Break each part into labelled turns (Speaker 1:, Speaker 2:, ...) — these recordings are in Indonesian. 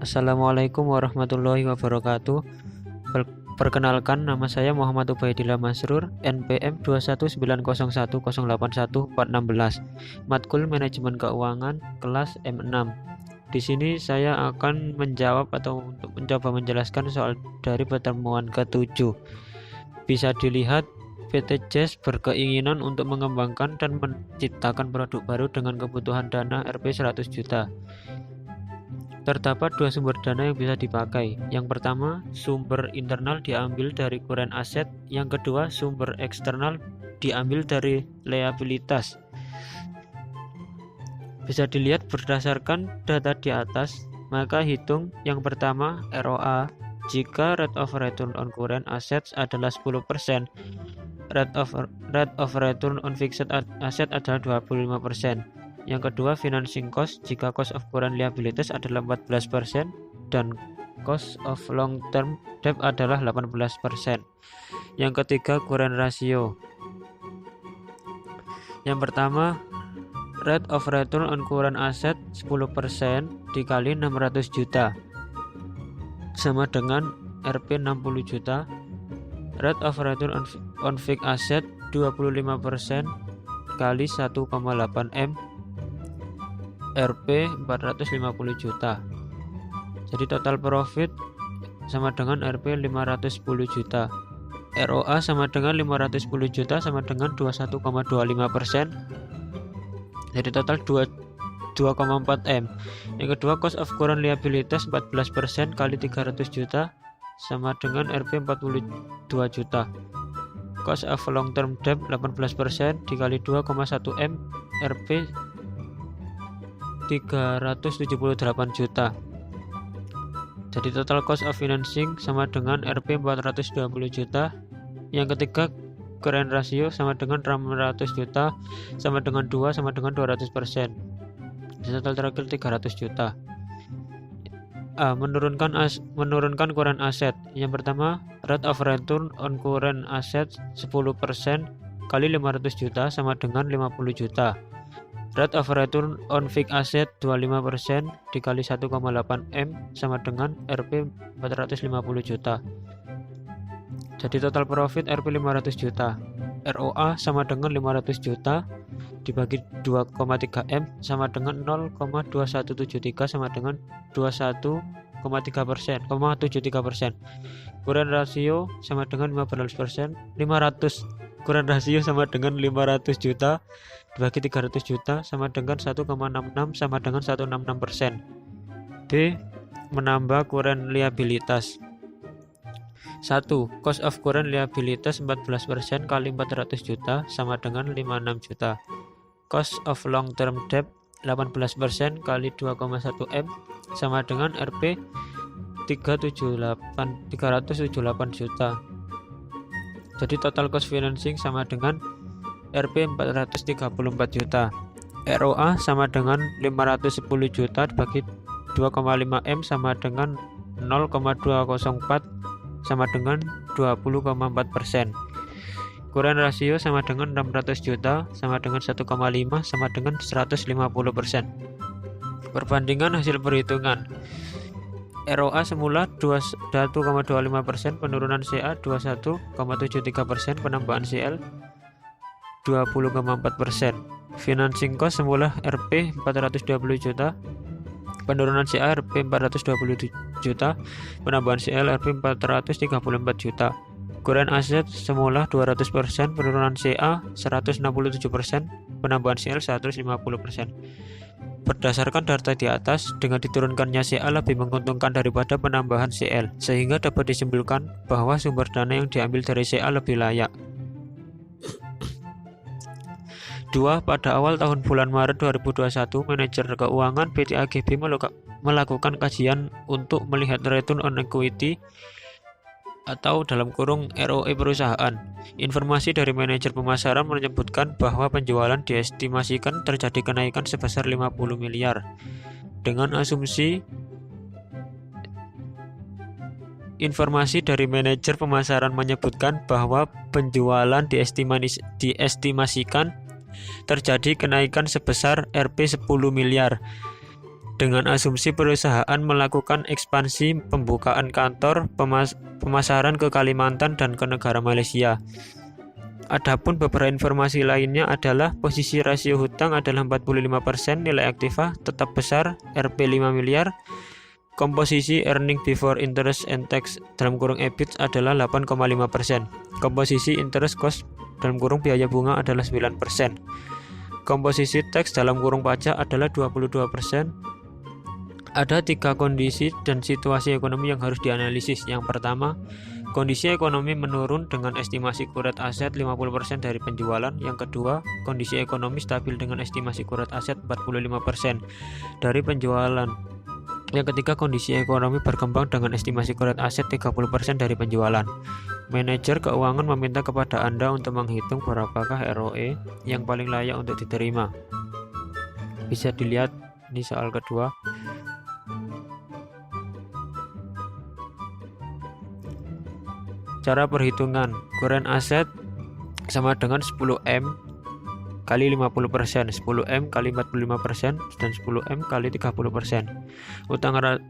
Speaker 1: Assalamualaikum warahmatullahi wabarakatuh. Perkenalkan, nama saya Muhammad Ubaidillah Masrur, NPM 21901081416, Matkul Manajemen Keuangan, kelas M6. Di sini saya akan menjawab atau untuk mencoba menjelaskan soal dari pertemuan ke-7. Bisa dilihat, PT JAS berkeinginan untuk mengembangkan dan menciptakan produk baru dengan kebutuhan dana Rp 100 juta. Terdapat dua sumber dana yang bisa dipakai. Yang pertama, sumber internal diambil dari current asset. Yang kedua, sumber eksternal diambil dari liabilitas. Bisa dilihat berdasarkan data di atas, maka hitung yang pertama ROA. Jika rate of return on current assets adalah 10%, rate of return on fixed asset adalah 25%. Yang kedua, financing cost. Jika cost of current liabilities adalah 14% dan cost of long term debt adalah 18%. Yang ketiga, current ratio. Yang pertama, rate of return on current asset 10% dikali 600 juta sama dengan Rp 60 juta. Rate of return on fixed asset 25% kali 1,8 M Rp 450 juta. Jadi total profit sama dengan Rp 510 juta. ROA sama dengan 510 juta sama dengan 21,25%. Jadi total 2,4 M. Yang kedua, cost of current liabilities 14% kali 300 juta sama dengan Rp 42 juta. Cost of long term debt 18% dikali 2,1 M Rp 378 juta. Jadi total cost of financing sama dengan Rp 420 juta. Yang ketiga, current ratio sama dengan 600 juta sama dengan 2 sama dengan 200%. Jadi total terakhir 300 juta. Menurunkan current asset. Yang pertama, rate of return on current asset 10% kali 500 juta sama dengan 50 juta. Rate of return on fixed asset 25% dikali 1,8 M sama dengan Rp 450 juta. Jadi total profit Rp 500 juta. ROA sama dengan 500 juta dibagi 2,3 M sama dengan 0,2173 sama dengan 21,3%, 0,73%. Current ratio sama dengan 15%, 500. Current ratio sama dengan 500 juta dibagi 300 juta sama dengan 1,66 sama dengan 166%. B. Menambah current liabilitas. 1. Cost of current liabilities 14% kali 400 juta sama dengan 56 juta. Cost of long term debt 18% kali 2,1 M sama dengan Rp 378 juta. Jadi total cost financing sama dengan Rp 434 juta. ROA sama dengan 510 juta dibagi 2,5 M sama dengan 0,204 sama dengan 20,4%. Current ratio sama dengan 600 juta sama dengan 1,5 sama dengan 150%. Perbandingan hasil perhitungan. ROA semula 21,25%, penurunan CA 21,73%, penambahan CL 20,4%. Financing cost semula Rp 420 juta, penurunan CA Rp 420 juta, penambahan CL Rp 434 juta. Current asset semula 200%, penurunan CA 167%, penambahan CL 150%. Berdasarkan data di atas, dengan diturunkannya CA lebih menguntungkan daripada penambahan CL, sehingga dapat disimpulkan bahwa sumber dana yang diambil dari CA lebih layak. 2. Pada awal tahun bulan Maret 2021, manajer keuangan PT AGB melakukan kajian untuk melihat return on equity atau dalam kurung ROE perusahaan. Informasi dari manajer pemasaran menyebutkan bahwa penjualan diestimasikan terjadi kenaikan sebesar 50 miliar. Dengan asumsi informasi dari manajer pemasaran menyebutkan bahwa penjualan diestimasikan terjadi kenaikan sebesar Rp 10 miliar. dengan asumsi perusahaan melakukan ekspansi pembukaan kantor pemasaran ke Kalimantan dan ke negara Malaysia. Adapun beberapa informasi lainnya adalah posisi rasio hutang adalah 45%, nilai aktiva tetap besar Rp 5 miliar, komposisi earning before interest and tax (EBIT) adalah 8,5%, komposisi interest cost (biaya bunga) adalah 9%, komposisi tax (pajak) adalah 22%. Ada 3 kondisi dan situasi ekonomi yang harus dianalisis. Yang pertama, kondisi ekonomi menurun dengan estimasi kuret aset 50% dari penjualan. Yang kedua, kondisi ekonomi stabil dengan estimasi kuret aset 45% dari penjualan. Yang ketiga, kondisi ekonomi berkembang dengan estimasi kuret aset 30% dari penjualan. Manajer keuangan meminta kepada Anda untuk menghitung berapakah ROE yang paling layak untuk diterima. Bisa dilihat di soal kedua. Cara perhitungan current asset sama dengan 10M kali 50%, 10M kali 45%, dan 10M kali 30%.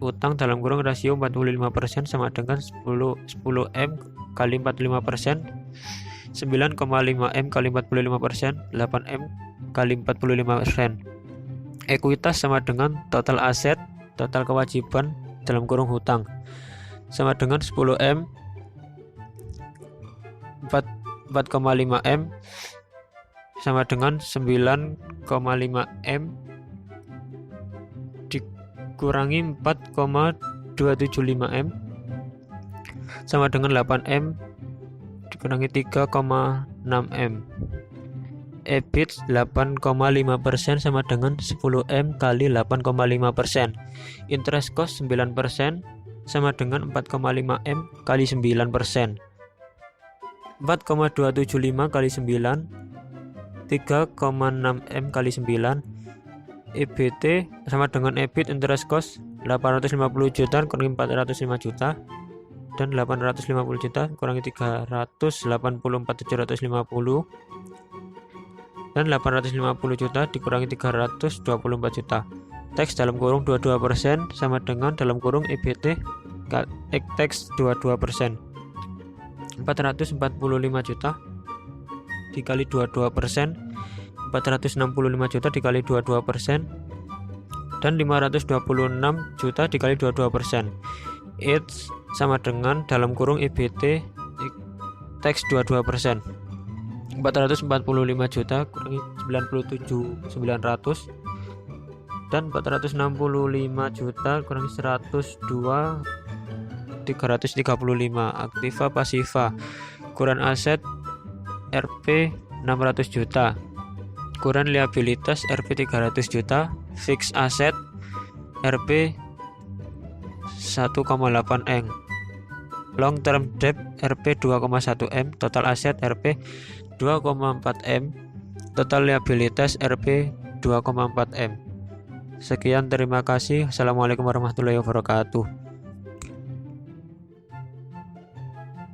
Speaker 1: Utang dalam kurung rasio 45% sama dengan 10M kali 45%, 9,5M kali 45%, 8M kali 45%. Ekuitas sama dengan total aset, total kewajiban dalam kurung hutang sama dengan 10M 4,5M sama dengan 9,5M dikurangi 4,275M sama dengan 8M dikurangi 3,6M. EBIT 8,5% sama dengan 10M kali 8,5%. Interest cost 9% sama dengan 4,5M kali 9%. 4,275 kali 9, 3,6M kali 9. EBT sama dengan EBIT interest cost 850 juta kurangi 405 juta, dan 850 juta kurangi 384.750, dan 850 juta dikurangi 324 juta. Tax dalam kurung 22% sama dengan dalam kurung EBT tax 22%. 445 juta dikali 22%, 465 juta dikali 22%, dan 526 juta dikali 22%. It's sama dengan dalam kurung EBT tax 22%. 445 juta kurangi 97.900, dan 465 juta kurangi 102 335. Aktiva pasiva, kurang aset Rp 600 juta, kurang liabilitas Rp 300 juta, fixed aset Rp 1,8M, long term debt Rp 2,1M, total aset Rp 2,4M, total liabilitas Rp 2,4M. Sekian, terima kasih. Assalamualaikum warahmatullahi wabarakatuh.